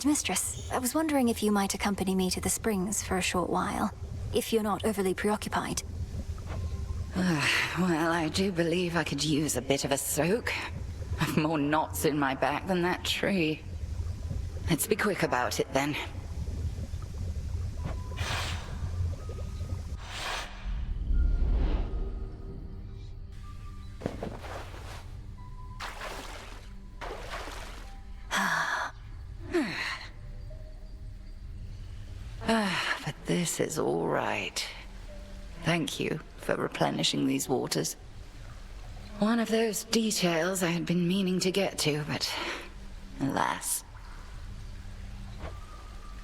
Headmistress, I was wondering if you might accompany me to the springs for a short while, if you're not overly preoccupied. Well, I do believe I could use a bit of a soak. I've more knots in my back than that tree. Let's be quick about it then. But this is all right. Thank you for replenishing these waters. One of those details I had been meaning to get to, but alas.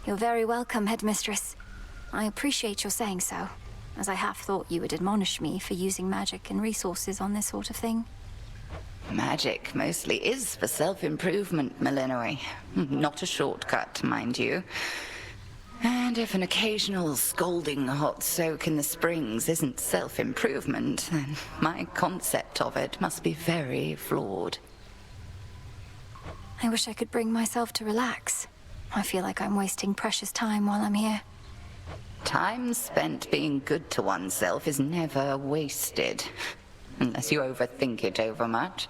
You're very welcome, Headmistress. I appreciate your saying so, as I half thought you would admonish me for using magic and resources on this sort of thing. Magic mostly is for self-improvement, Millenoi. Not a shortcut, mind you. And if an occasional scalding hot soak in the springs isn't self-improvement, then my concept of it must be very flawed. I wish I could bring myself to relax. I feel like I'm wasting precious time while I'm here. Time spent being good to oneself is never wasted, unless you overthink it overmuch.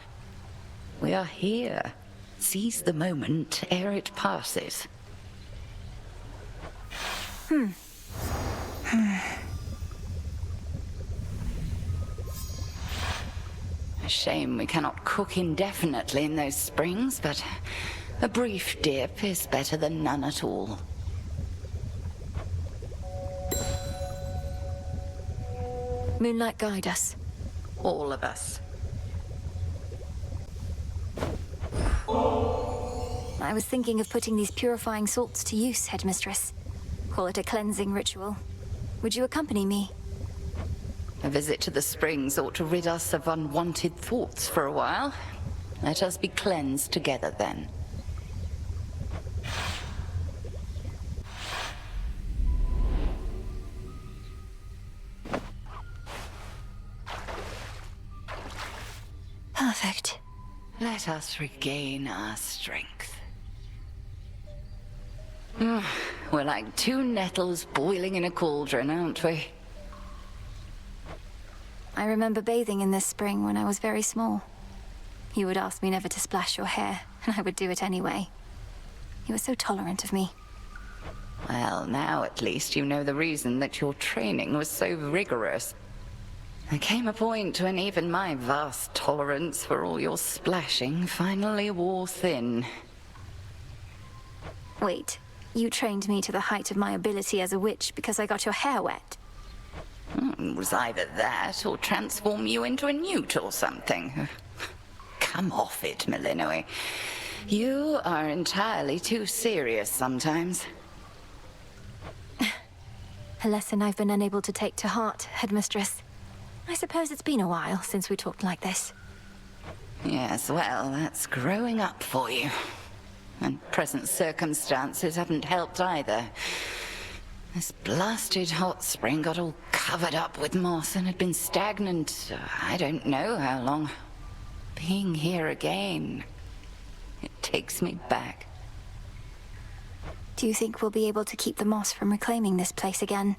We are here. Seize the moment ere it passes. A shame we cannot cook indefinitely in those springs, but a brief dip is better than none at all. Moonlight guide us. All of us. I was thinking of putting these purifying salts to use, Headmistress. Call it a cleansing ritual. Would you accompany me? A visit to the springs ought to rid us of unwanted thoughts for a while. Let us be cleansed together then. Perfect. Let us regain our strength. We're like two nettles boiling in a cauldron, aren't we? I remember bathing in this spring when I was very small. You would ask me never to splash your hair, and I would do it anyway. You were so tolerant of me. Well, now at least you know the reason that your training was so rigorous. There came a point when even my vast tolerance for all your splashing finally wore thin. Wait, you trained me to the height of my ability as a witch because I got your hair wet? It was either that or transform you into a newt or something. Come off it, Millenoi. You are entirely too serious sometimes. A lesson I've been unable to take to heart, Headmistress. I suppose it's been a while since we talked like this. Yes, well, that's growing up for you. And present circumstances haven't helped either. This blasted hot spring got all covered up with moss and had been stagnant, I don't know how long. Being here again, it takes me back. Do you think we'll be able to keep the moss from reclaiming this place again?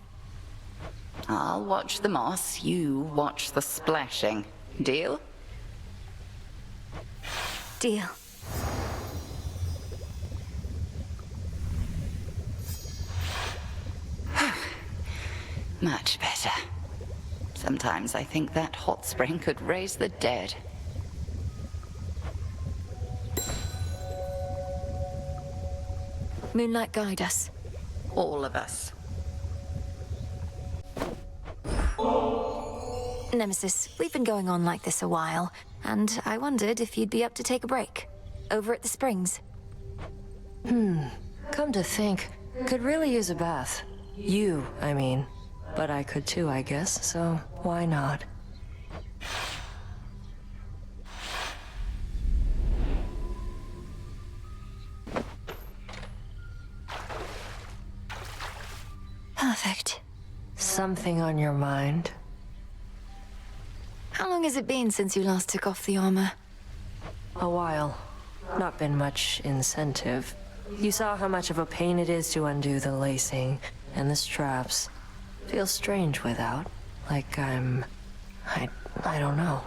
I'll watch the moss, you watch the splashing. Deal? Deal. Much better. Sometimes I think that hot spring could raise the dead. Moonlight guide us. All of us. Nemesis, we've been going on like this a while, and I wondered if you'd be up to take a break. Over at the springs. Come to think, could really use a bath. You, I mean. But I could too, I guess, so why not? Perfect. Something on your mind? How long has it been since you last took off the armor? A while. Not been much incentive. You saw how much of a pain it is to undo the lacing and the straps. Feels strange without. Like I don't know.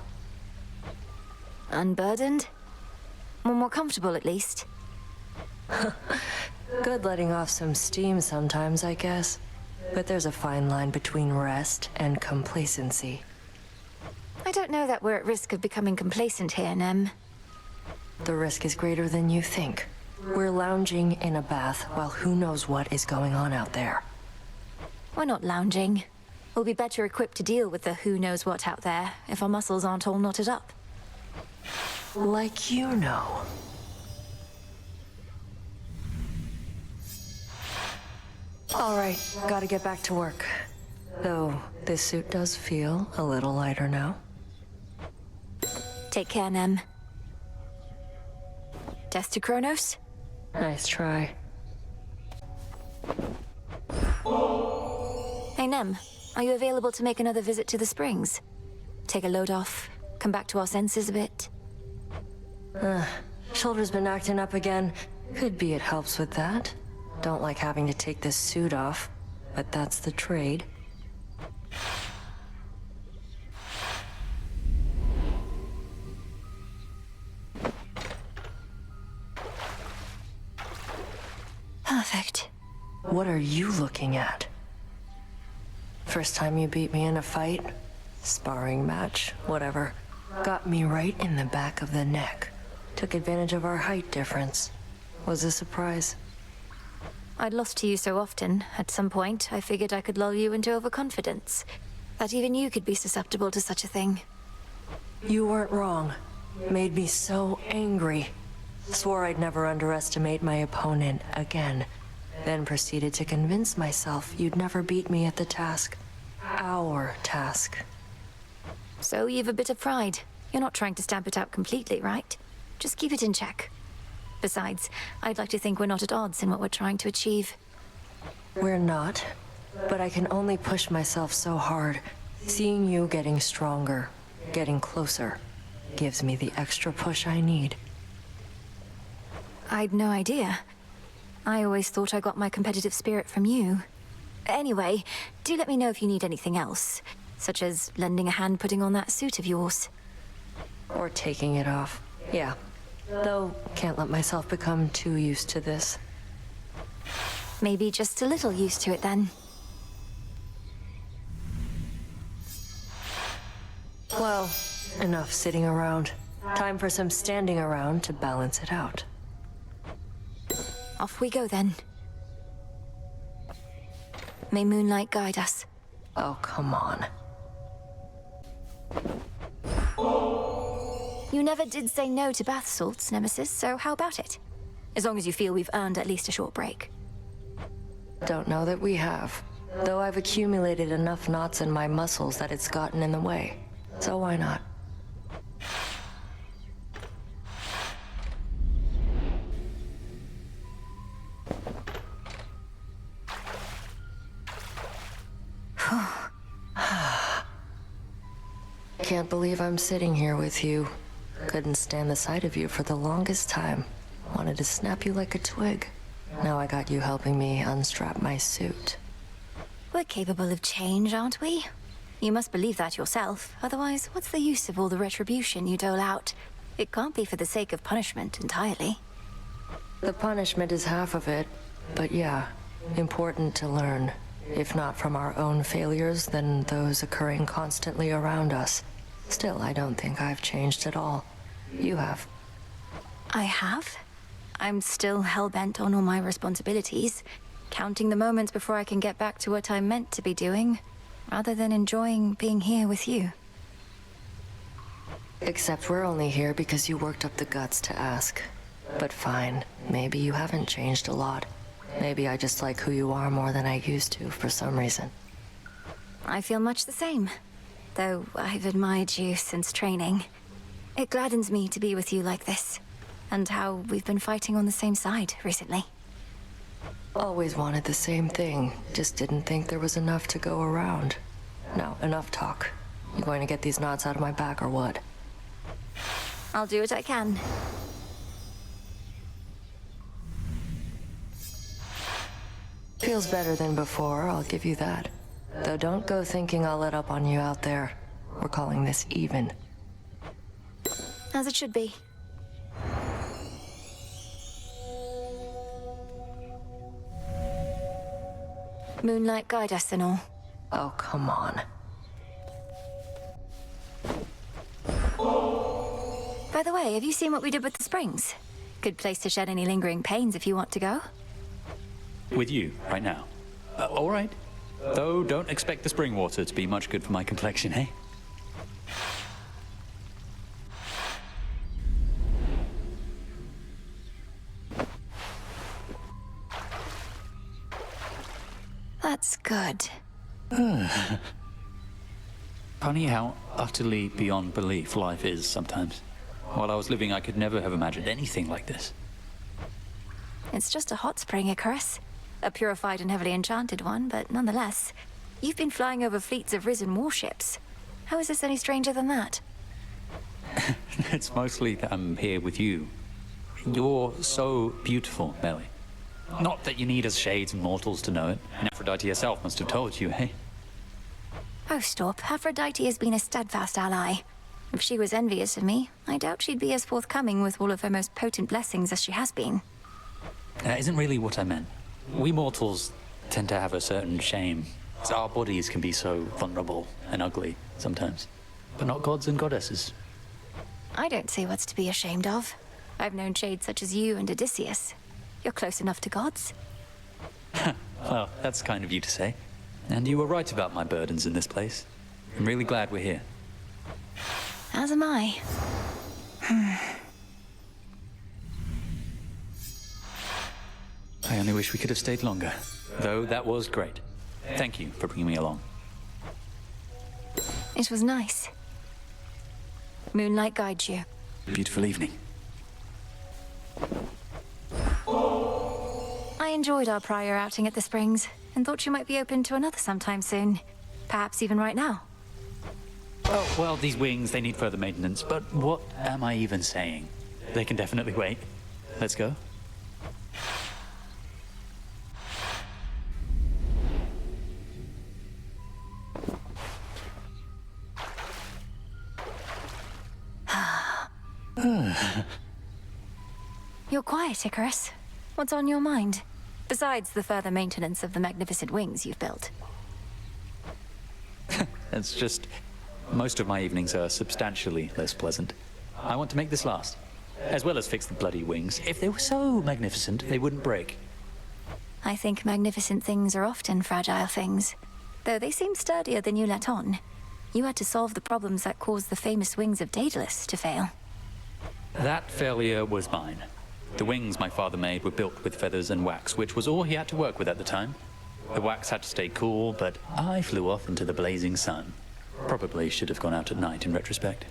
Unburdened? Or more comfortable, at least. Good letting off some steam sometimes, I guess. But there's a fine line between rest and complacency. I don't know that we're at risk of becoming complacent here, Nem. The risk is greater than you think. We're lounging in a bath while who knows what is going on out there. We're not lounging. We'll be better equipped to deal with the who knows what out there if our muscles aren't all knotted up. Like you know. All right, gotta get back to work. Though, this suit does feel a little lighter now. Take care, Nem. Death to Kronos? Nice try. Hey, Nem. Are you available to make another visit to the springs? Take a load off, come back to our senses a bit. Shoulder's been acting up again. Could be it helps with that. Don't like having to take this suit off, but that's the trade. Perfect. What are you looking at? First time you beat me in a fight? Sparring match, whatever. Got me right in the back of the neck. Took advantage of our height difference. Was a surprise. I'd lost to you so often, at some point, I figured I could lull you into overconfidence. That even you could be susceptible to such a thing. You weren't wrong. Made me so angry. Swore I'd never underestimate my opponent again. Then proceeded to convince myself you'd never beat me at the task. Our task. So you've a bit of pride. You're not trying to stamp it out completely, right? Just keep it in check. Besides, I'd like to think we're not at odds in what we're trying to achieve. We're not. But I can only push myself so hard. Seeing you getting stronger, getting closer, gives me the extra push I need. I'd no idea. I always thought I got my competitive spirit from you. Anyway, do let me know if you need anything else, such as lending a hand putting on that suit of yours. Or taking it off. Yeah. Though, can't let myself become too used to this. Maybe just a little used to it then. Well, enough sitting around. Time for some standing around to balance it out. Off we go then. May moonlight guide us. Oh, come on. You never did say no to bath salts, Nemesis, so how about it? As long as you feel we've earned at least a short break. Don't know that we have. Though I've accumulated enough knots in my muscles that it's gotten in the way. So why not? Can't believe I'm sitting here with you. Couldn't stand the sight of you for the longest time. Wanted to snap you like a twig. Now I got you helping me unstrap my suit. We're capable of change, aren't we? You must believe that yourself. Otherwise, what's the use of all the retribution you dole out? It can't be for the sake of punishment entirely. The punishment is half of it, but yeah, important to learn. If not from our own failures, then those occurring constantly around us. Still, I don't think I've changed at all. You have. I have? I'm still hell-bent on all my responsibilities, counting the moments before I can get back to what I'm meant to be doing, rather than enjoying being here with you. Except we're only here because you worked up the guts to ask. But fine, maybe you haven't changed a lot. Maybe I just like who you are more than I used to for some reason. I feel much the same, though I've admired you since training. It gladdens me to be with you like this, and how we've been fighting on the same side recently. Always wanted the same thing, just didn't think there was enough to go around. Now, enough talk. You going to get these knots out of my back or what? I'll do what I can. Feels better than before, I'll give you that. Though don't go thinking I'll let up on you out there. We're calling this even. As it should be. Moonlight guide us and all. Oh, come on. By the way, have you seen what we did with the springs? Good place to shed any lingering pains if you want to go. With you, right now. All right. Though, don't expect the spring water to be much good for my complexion, eh? That's good. Funny how utterly beyond belief life is sometimes. While I was living, I could never have imagined anything like this. It's just a hot spring, Icarus. A purified and heavily enchanted one, but nonetheless. You've been flying over fleets of risen warships. How is this any stranger than that? It's mostly that I'm here with you. You're so beautiful, Melly. Not that you need us shades and mortals to know it. And Aphrodite herself must have told you, hey? Oh, stop. Aphrodite has been a steadfast ally. If she was envious of me, I doubt she'd be as forthcoming with all of her most potent blessings as she has been. That isn't really what I meant. We mortals tend to have a certain shame. Our bodies can be so vulnerable and ugly sometimes. But not gods and goddesses. I don't see what's to be ashamed of. I've known shades such as you and Odysseus. You're close enough to gods. Well, that's kind of you to say. And you were right about my burdens in this place. I'm really glad we're here. As am I. I only wish we could have stayed longer. Though that was great. Thank you for bringing me along. It was nice. Moonlight guides you. Beautiful evening. I enjoyed our prior outing at the Springs, and thought you might be open to another sometime soon. Perhaps even right now. Oh, well, these wings, they need further maintenance, but what am I even saying? They can definitely wait. Let's go. You're quiet, Icarus. What's on your mind? Besides the further maintenance of the magnificent wings you've built. It's just, most of my evenings are substantially less pleasant. I want to make this last, as well as fix the bloody wings. If they were so magnificent, they wouldn't break. I think magnificent things are often fragile things. Though they seem sturdier than you let on. You had to solve the problems that caused the famous wings of Daedalus to fail. That failure was mine. The wings my father made were built with feathers and wax, which was all he had to work with at the time. The wax had to stay cool, but I flew off into the blazing sun. Probably should have gone out at night in retrospect.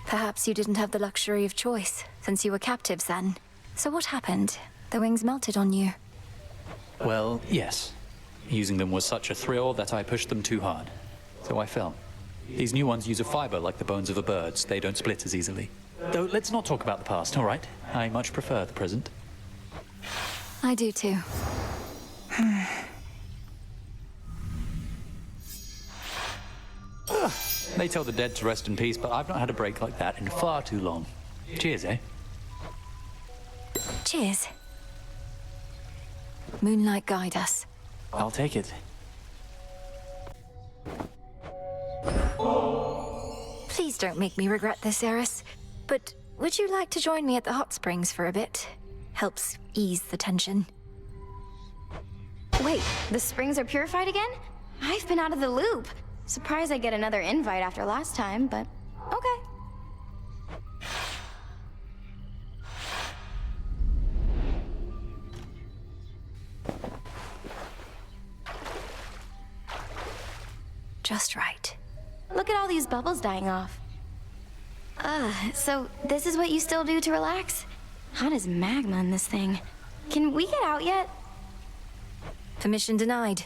Perhaps you didn't have the luxury of choice, since you were captives then. So what happened? The wings melted on you. Well, yes. Using them was such a thrill that I pushed them too hard. So I fell. These new ones use a fiber like the bones of a bird. They don't split as easily. Though, let's not talk about the past, all right? I much prefer the present. I do too. They tell the dead to rest in peace, but I've not had a break like that in far too long. Cheers, eh? Cheers. Moonlight guide us. I'll take it. Please don't make me regret this, Eris. But would you like to join me at the hot springs for a bit? Helps ease the tension. Wait, the springs are purified again? I've been out of the loop. Surprised I get another invite after last time, but okay. Just right. Look at all these bubbles dying off. So this is what you still do to relax? Hot as magma in this thing. Can we get out yet? Permission denied.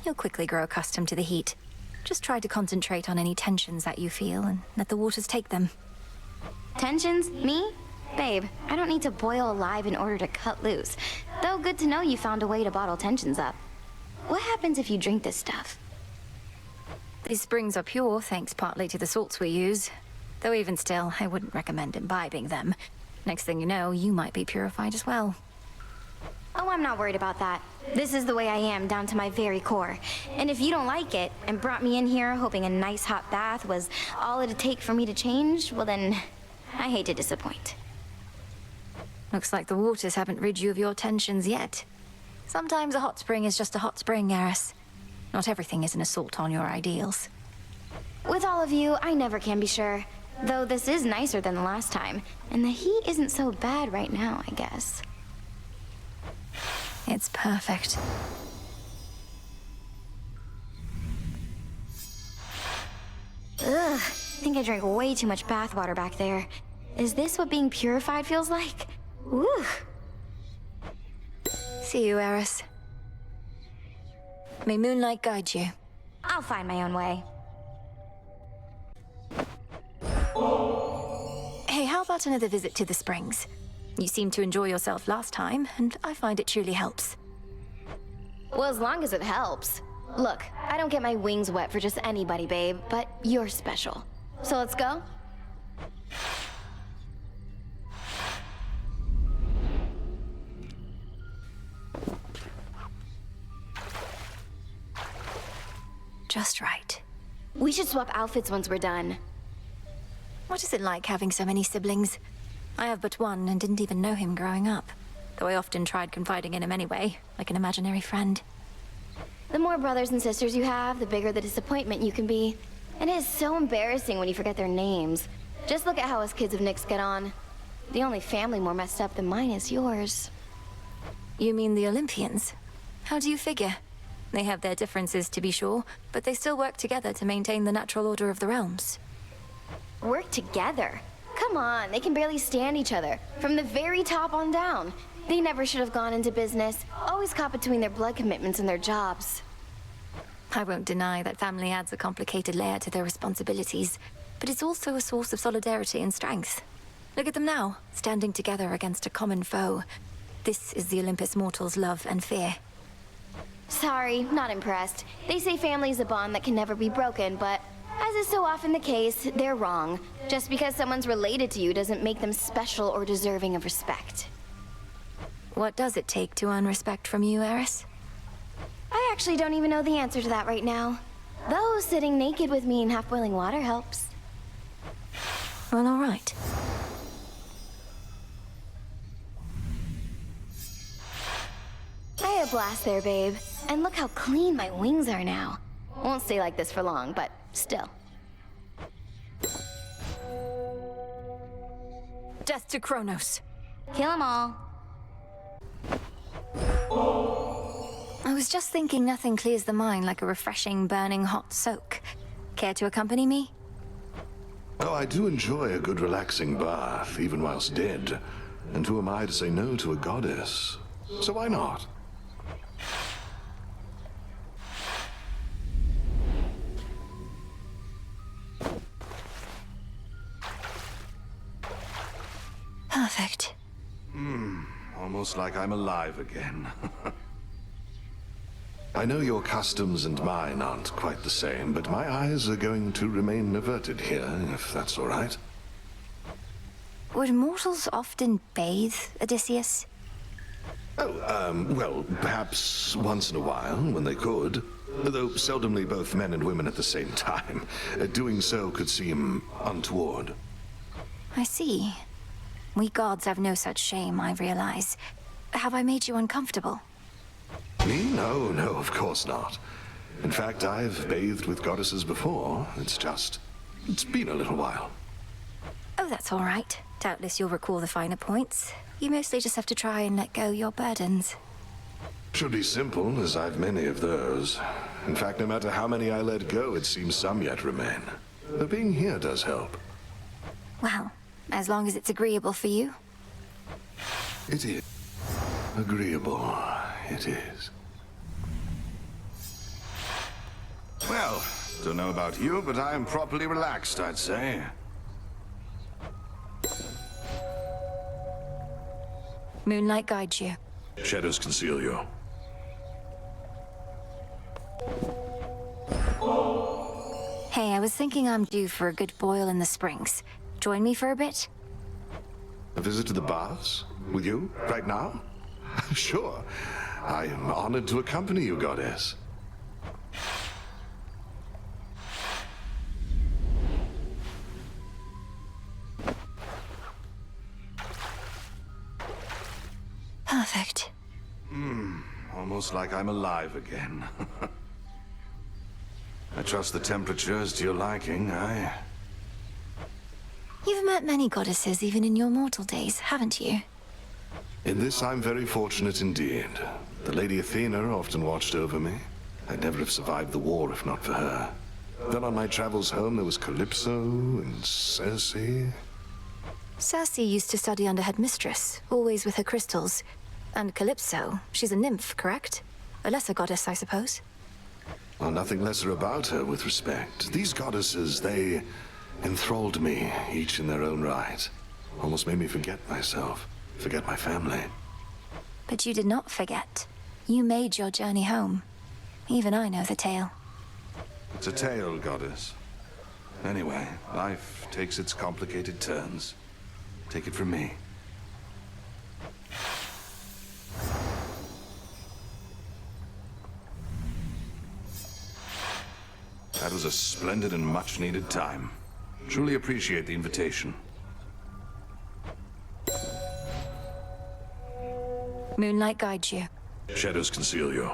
You'll quickly grow accustomed to the heat. Just try to concentrate on any tensions that you feel and let the waters take them. Tensions? Me? Babe, I don't need to boil alive in order to cut loose. Though good to know you found a way to bottle tensions up. What happens if you drink this stuff? These springs are pure, thanks partly to the salts we use. Though even still, I wouldn't recommend imbibing them. Next thing you know, you might be purified as well. Oh, I'm not worried about that. This is the way I am, down to my very core. And if you don't like it, and brought me in here hoping a nice hot bath was all it'd take for me to change, well then, I hate to disappoint. Looks like the waters haven't rid you of your tensions yet. Sometimes a hot spring is just a hot spring, Eris. Not everything is an assault on your ideals. With all of you, I never can be sure. Though this is nicer than the last time, and the heat isn't so bad right now, I guess. It's perfect. Ugh, I think I drank way too much bathwater back there. Is this what being purified feels like? Woo! See you, Eris. May moonlight guide you. I'll find my own way. Hey, how about another visit to the springs? You seemed to enjoy yourself last time, and I find it truly helps. Well, as long as it helps. Look, I don't get my wings wet for just anybody, babe, but you're special. So let's go? Just right. We should swap outfits once we're done. What is it like having so many siblings? I have but one and didn't even know him growing up. Though I often tried confiding in him anyway, like an imaginary friend. The more brothers and sisters you have, the bigger the disappointment you can be. And it is so embarrassing when you forget their names. Just look at how us kids of Nyx get on. The only family more messed up than mine is yours. You mean the Olympians? How do you figure? They have their differences, to be sure, but they still work together to maintain the natural order of the realms. Work together? Come on, they can barely stand each other. From the very top on down. They never should have gone into business. Always caught between their blood commitments and their jobs. I won't deny that family adds a complicated layer to their responsibilities, but it's also a source of solidarity and strength. Look at them now, standing together against a common foe. This is the Olympus mortals' love and fear. Sorry, not impressed. They say family is a bond that can never be broken, but as is so often the case, they're wrong. Just because someone's related to you doesn't make them special or deserving of respect. What does it take to earn respect from you, Eris? I actually don't even know the answer to that right now. Though sitting naked with me in half-boiling water helps. Well, all right. I had a blast there, babe. And look how clean my wings are now. Won't stay like this for long, but still. Death to Kronos. Kill 'em all. I was just thinking nothing clears the mind like a refreshing, burning hot soak. Care to accompany me? Oh, I do enjoy a good relaxing bath, even whilst dead. And who am I to say no to a goddess? So why not? Perfect. Almost like I'm alive again. I know your customs and mine aren't quite the same, but my eyes are going to remain averted here, if that's all right. Would mortals often bathe, Odysseus? Oh, well, perhaps once in a while, when they could. Though seldomly both men and women at the same time. Doing so could seem untoward. I see. We gods have no such shame, I realize. Have I made you uncomfortable? Me? No, of course not. In fact, I've bathed with goddesses before. It's been a little while. Oh, that's all right. Doubtless you'll recall the finer points. You mostly just have to try and let go your burdens. Should be simple, as I've many of those. In fact, no matter how many I let go, it seems some yet remain. Though being here does help. Well, as long as it's agreeable for you. It is. Agreeable, it is. Well, don't know about you, but I am properly relaxed, I'd say. Moonlight guides you. Shadows conceal you. Hey, I was thinking I'm due for a good boil in the springs. Join me for a bit? A visit to the baths? With you? Right now? Sure. I am honored to accompany you, goddess. Perfect. Almost like I'm alive again. I trust the temperature is to your liking. You've met many goddesses even in your mortal days, haven't you? In this, I'm very fortunate indeed. The Lady Athena often watched over me. I'd never have survived the war if not for her. Then on my travels home, there was Calypso and Circe. Circe used to study under headmistress, always with her crystals. And Calypso, she's a nymph, correct? A lesser goddess, I suppose? Well, nothing lesser about her with respect. These goddesses, they enthralled me, each in their own right. Almost made me forget myself, forget my family. But you did not forget. You made your journey home. Even I know the tale. It's a tale, goddess. Anyway, life takes its complicated turns. Take it from me. That was a splendid and much-needed time. Truly appreciate the invitation. Moonlight guides you. Shadows conceal you.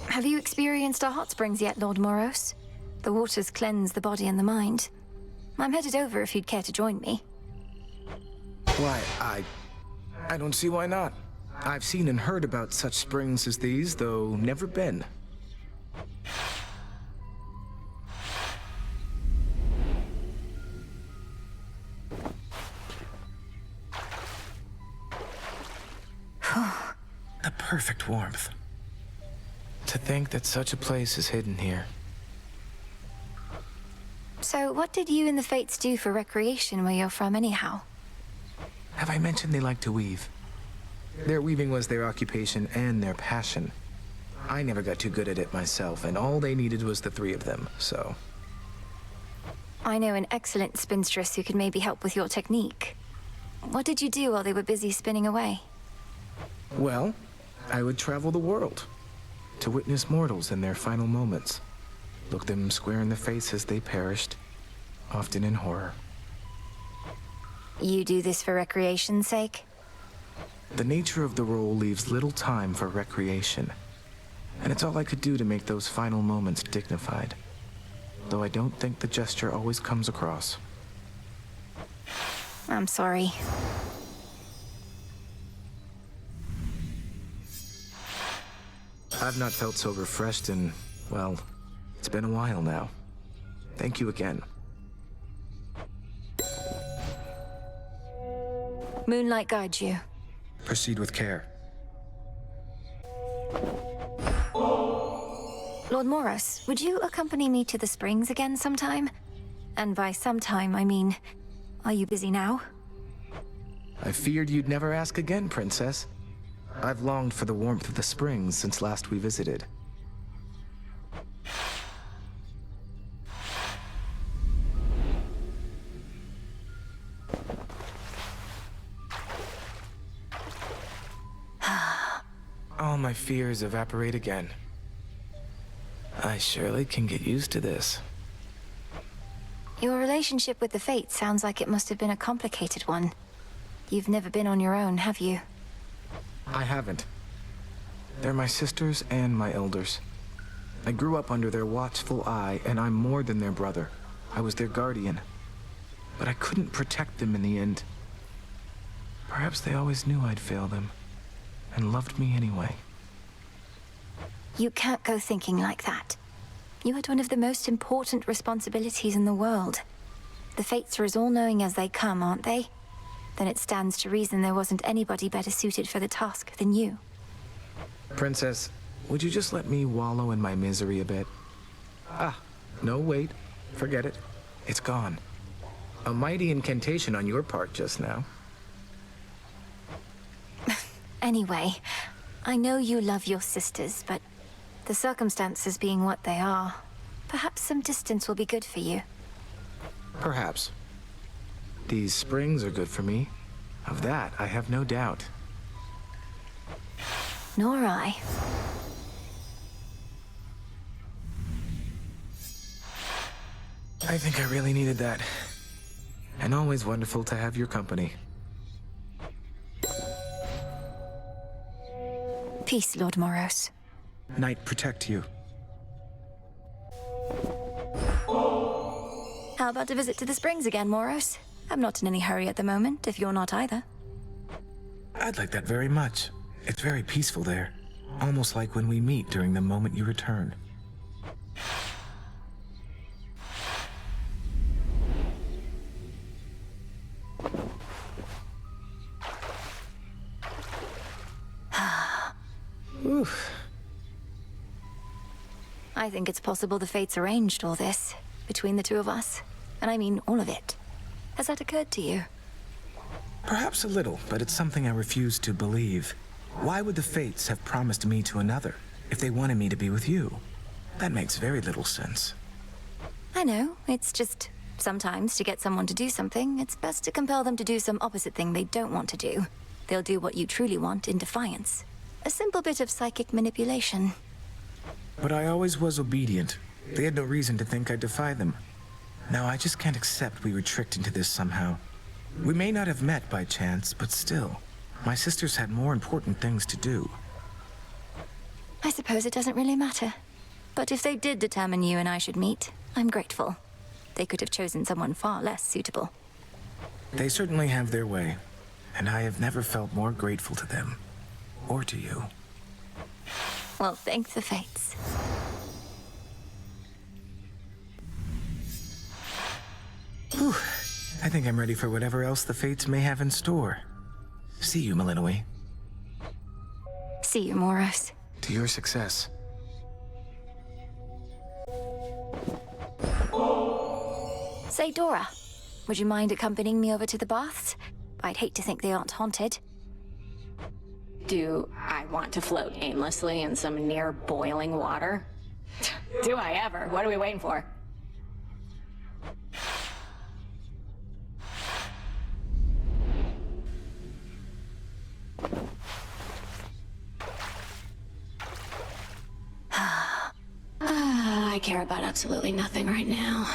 Have you experienced our hot springs yet, Lord Moros? The waters cleanse the body and the mind. I'm headed over if you'd care to join me. Why, I don't see why not. I've seen and heard about such springs as these, though never been. The perfect warmth. To think that such a place is hidden here. So, what did you and the Fates do for recreation where you're from anyhow? Have I mentioned they like to weave? Their weaving was their occupation and their passion. I never got too good at it myself, and all they needed was the three of them, so... I know an excellent spinstress who could maybe help with your technique. What did you do while they were busy spinning away? Well, I would travel the world to witness mortals in their final moments. Look them square in the face as they perished, often in horror. You do this for recreation's sake? The nature of the role leaves little time for recreation, and it's all I could do to make those final moments dignified. Though I don't think the gesture always comes across. I'm sorry. I've not felt so refreshed in, well, it's been a while now. Thank you again. Moonlight guides you. Proceed with care. Lord Moros, would you accompany me to the springs again sometime? And by sometime, I mean, are you busy now? I feared you'd never ask again, Princess. I've longed for the warmth of the springs since last we visited. All my fears evaporate again. I surely can get used to this. Your relationship with the Fates sounds like it must have been a complicated one. You've never been on your own, have you? I haven't. They're my sisters and my elders. I grew up under their watchful eye, and I'm more than their brother. I was their guardian. But I couldn't protect them in the end. Perhaps they always knew I'd fail them, and loved me anyway. You can't go thinking like that. You had one of the most important responsibilities in the world. The Fates are as all-knowing as they come, aren't they? Then it stands to reason there wasn't anybody better suited for the task than you. Princess, would you just let me wallow in my misery a bit? Ah, no, wait. Forget it. It's gone. A mighty incantation on your part just now. Anyway, I know you love your sisters, but the circumstances being what they are, perhaps some distance will be good for you. Perhaps. These springs are good for me. Of that, I have no doubt. Nor I. I think I really needed that. And always wonderful to have your company. Peace, Lord Moros. Night protect you. How about a visit to the springs again, Moros? I'm not in any hurry at the moment, if you're not either. I'd like that very much. It's very peaceful there. Almost like when we meet during the moment you return. Oof. I think it's possible the fates arranged all this, between the two of us. And I mean all of it. Has that occurred to you? Perhaps a little, but it's something I refuse to believe. Why would the fates have promised me to another if they wanted me to be with you? That makes very little sense. I know, it's just sometimes to get someone to do something, it's best to compel them to do some opposite thing they don't want to do. They'll do what you truly want in defiance. A simple bit of psychic manipulation. But I always was obedient. They had no reason to think I'd defy them. Now I just can't accept we were tricked into this somehow. We may not have met by chance, but still. My sisters had more important things to do. I suppose it doesn't really matter. But if they did determine you and I should meet, I'm grateful. They could have chosen someone far less suitable. They certainly have their way, and I have never felt more grateful to them. Or to you. Well, thank the fates. Whew. I think I'm ready for whatever else the fates may have in store. See you, Malinoi. See you, Moros. To your success. Say, Dora, would you mind accompanying me over to the baths? I'd hate to think they aren't haunted. Do I want to float aimlessly in some near boiling water? Do I ever? What are we waiting for? I care about absolutely nothing right now.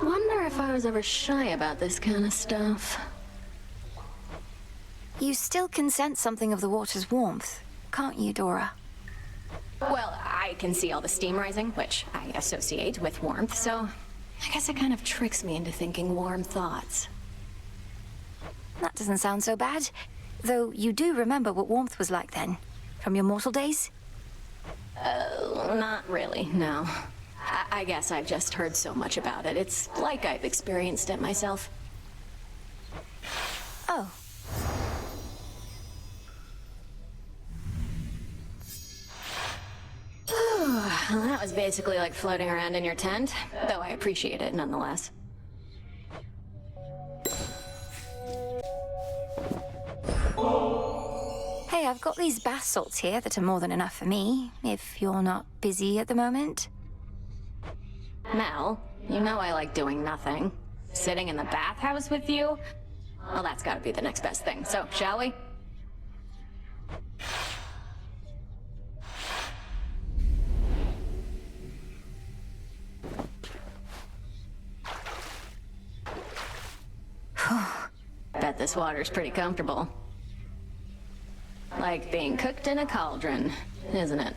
Wonder if I was ever shy about this kind of stuff. You still can sense something of the water's warmth, can't you, Dora? Well, I can see all the steam rising, which I associate with warmth, so I guess it kind of tricks me into thinking warm thoughts. That doesn't sound so bad. Though you do remember what warmth was like then, from your mortal days? Not really, no. I guess I've just heard so much about it. It's like I've experienced it myself. Oh. Well, that was basically like floating around in your tent, though I appreciate it nonetheless. Hey, I've got these bath salts here that are more than enough for me, if you're not busy at the moment. Mel, you know I like doing nothing. Sitting in the bathhouse with you? Well, that's gotta be the next best thing. So, shall we? Bet this water's pretty comfortable. Like being cooked in a cauldron, isn't it?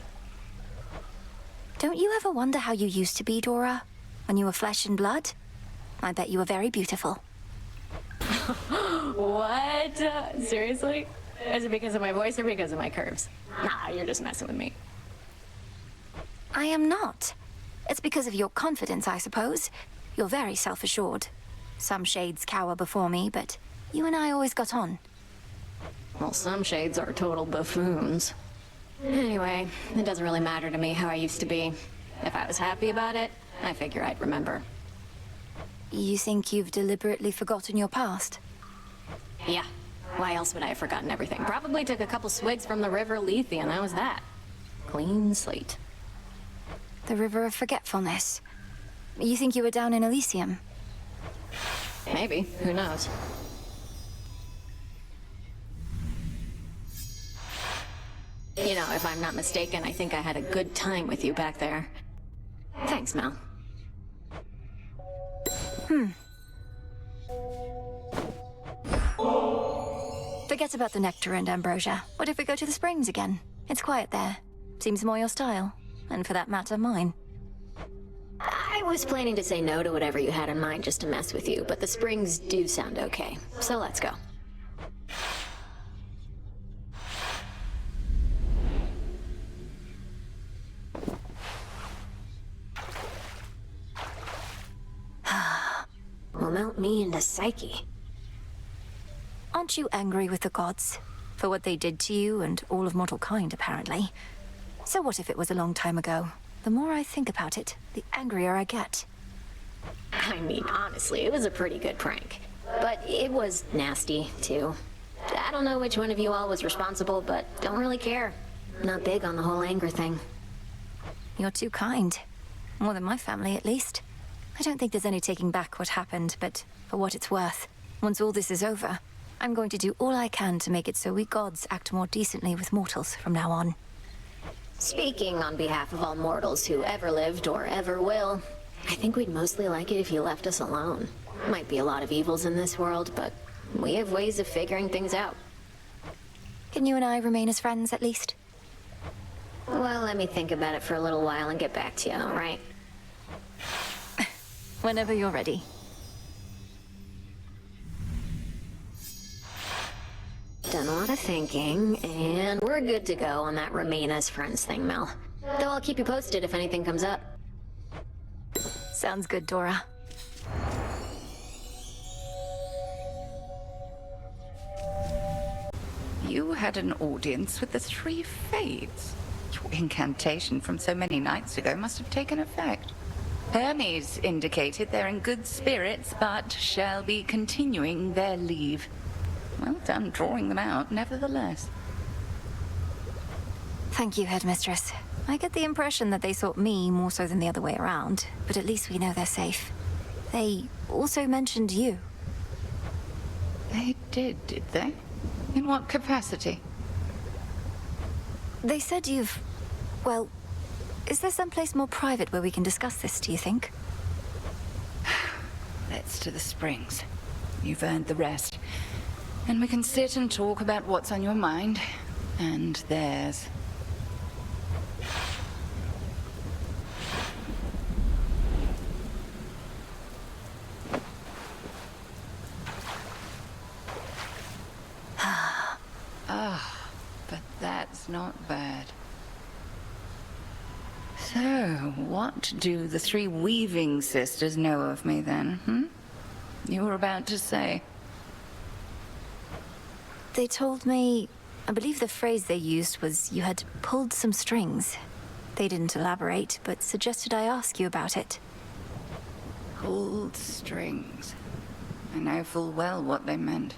Don't you ever wonder how you used to be, Dora? When you were flesh and blood? I bet you were very beautiful. What? Seriously? Is it because of my voice or because of my curves? Nah, you're just messing with me. I am not. It's because of your confidence, I suppose. You're very self-assured. Some shades cower before me, but you and I always got on. Well, some shades are total buffoons. Anyway, it doesn't really matter to me how I used to be. If I was happy about it, I figure I'd remember. You think you've deliberately forgotten your past? Yeah, Why else would I have forgotten everything? Probably took a couple swigs from the river Lethe, and that was that. Clean slate. The River of Forgetfulness. You think you were down in Elysium? Maybe. Who knows? You know, if I'm not mistaken, I think I had a good time with you back there. Thanks, Mel. Forget about the nectar and ambrosia. What if we go to the springs again? It's quiet there. Seems more your style. And for that matter, mine. I was planning to say no to whatever you had in mind just to mess with you, but the springs do sound okay. So let's go. Will melt me into Psyche. Aren't you angry with the gods? For what they did to you and all of mortal kind, apparently. So what if it was a long time ago? The more I think about it, the angrier I get. I mean, honestly, it was a pretty good prank. But it was nasty, too. I don't know which one of you all was responsible, but don't really care. Not big on the whole anger thing. You're too kind. More than my family, at least. I don't think there's any taking back what happened, but for what it's worth, once all this is over, I'm going to do all I can to make it so we gods act more decently with mortals from now on. Speaking on behalf of all mortals who ever lived or ever will, I think we'd mostly like it if you left us alone. Might be a lot of evils in this world, but we have ways of figuring things out. Can you and I remain as friends, at least? Well, let me think about it for a little while and get back to you, all right? Whenever you're ready. Done a lot of thinking, and we're good to go on that remain as friends thing, Mel. Though I'll keep you posted if anything comes up. Sounds good, Dora. You had an audience with the three Fates. Your incantation from so many nights ago must have taken effect. Hermes indicated they're in good spirits, but shall be continuing their leave. Well done drawing them out, nevertheless. Thank you, Headmistress. I get the impression that they sought me more so than the other way around, but at least we know they're safe. They also mentioned you. They did they? In what capacity? They said you've... well, is there someplace more private where we can discuss this, do you think? Let's to the springs. You've earned the rest. And we can sit and talk about what's on your mind and theirs. But that's not bad. So, what do the three weaving sisters know of me then, You were about to say. They told me... I believe the phrase they used was you had pulled some strings. They didn't elaborate, but suggested I ask you about it. Pulled strings. I know full well what they meant.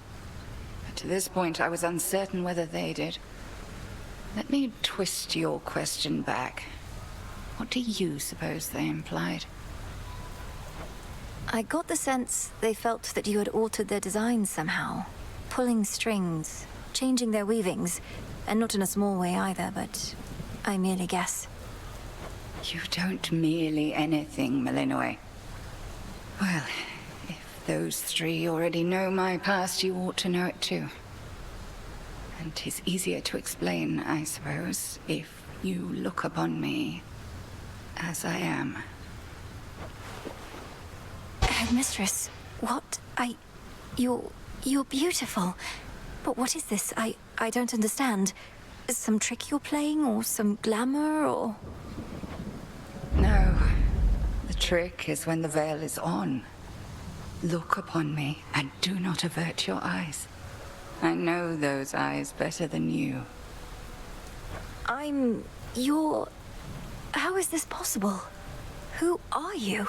But to this point, I was uncertain whether they did. Let me twist your question back. What do you suppose they implied? I got the sense they felt that you had altered their designs somehow. Pulling strings, changing their weavings, and not in a small way either, but I merely guess. You don't merely anything, Malinois. Well, if those three already know my past, you ought to know it too. And 'tis easier to explain, I suppose, if you look upon me as I am. Headmistress, what? You're beautiful. But what is this? I don't understand. Some trick you're playing, or some glamour, or... No. The trick is when the veil is on. Look upon me, and do not avert your eyes. I know those eyes better than you. You're... How is this possible? Who are you?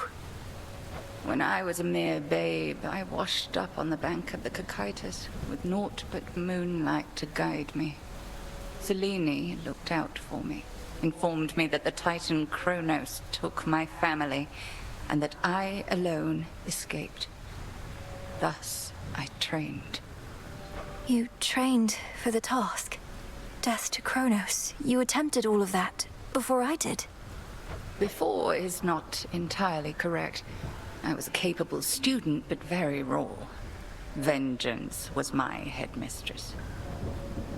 When I was a mere babe, I washed up on the bank of the Hecate with naught but moonlight to guide me. Selene looked out for me, informed me that the Titan Kronos took my family, and that I alone escaped. Thus, I trained. You trained for the task. Death to Kronos. You attempted all of that before I did. Before is not entirely correct. I was a capable student, but very raw. Vengeance was my headmistress.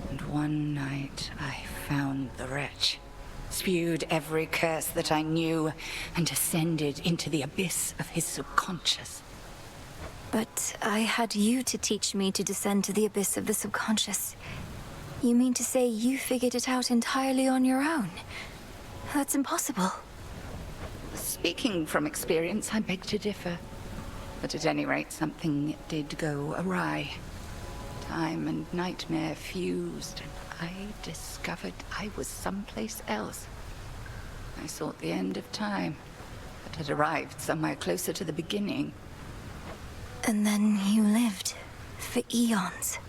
And one night, I found the wretch, spewed every curse that I knew, and descended into the abyss of his subconscious. But I had you to teach me to descend to the abyss of the subconscious. You mean to say you figured it out entirely on your own? That's impossible. Speaking from experience, I beg to differ. But at any rate, something did go awry. Time and nightmare fused, and I discovered I was someplace else. I sought the end of time, but had arrived somewhere closer to the beginning. And then you lived for eons,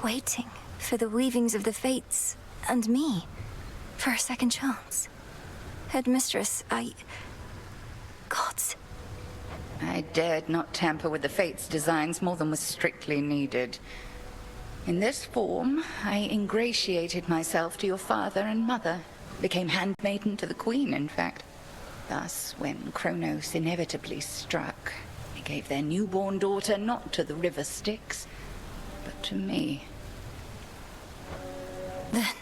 waiting for the weavings of the fates and me for a second chance. Headmistress, Gods. I dared not tamper with the fates' designs more than was strictly needed. In this form, I ingratiated myself to your father and mother, became handmaiden to the queen, in fact. Thus, when Kronos inevitably struck, they gave their newborn daughter not to the river Styx, but to me. Then,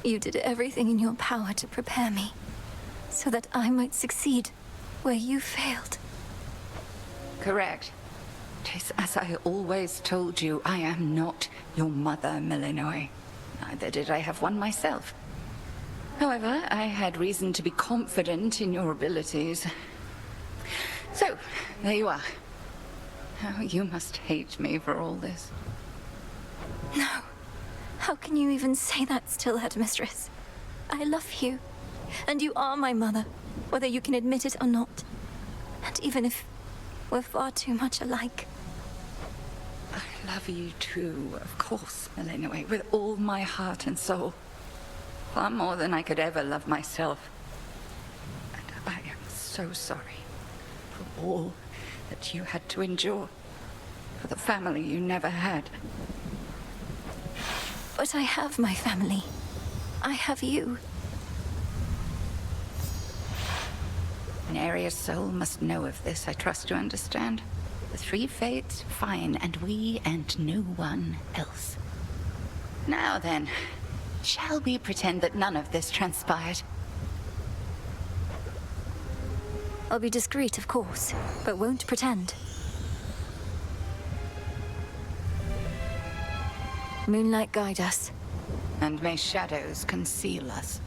you did everything in your power to prepare me, so that I might succeed where you failed. Correct. 'Tis as I always told you, I am not your mother, Millenoi. Neither did I have one myself. However, I had reason to be confident in your abilities. So, there you are. Oh, you must hate me for all this. No. How can you even say that still, Headmistress? I love you, and you are my mother, whether you can admit it or not. And even if we're far too much alike. I love you too, of course, Millenoi, with all my heart and soul. Far more than I could ever love myself. And I am so sorry for all that you had to endure, for the family you never had. But I have my family. I have you. An Ares soul must know of this, I trust you understand. The three fates, fine, and we and no one else. Now then, shall we pretend that none of this transpired? I'll be discreet, of course, but won't pretend. Moonlight guide us. And may shadows conceal us.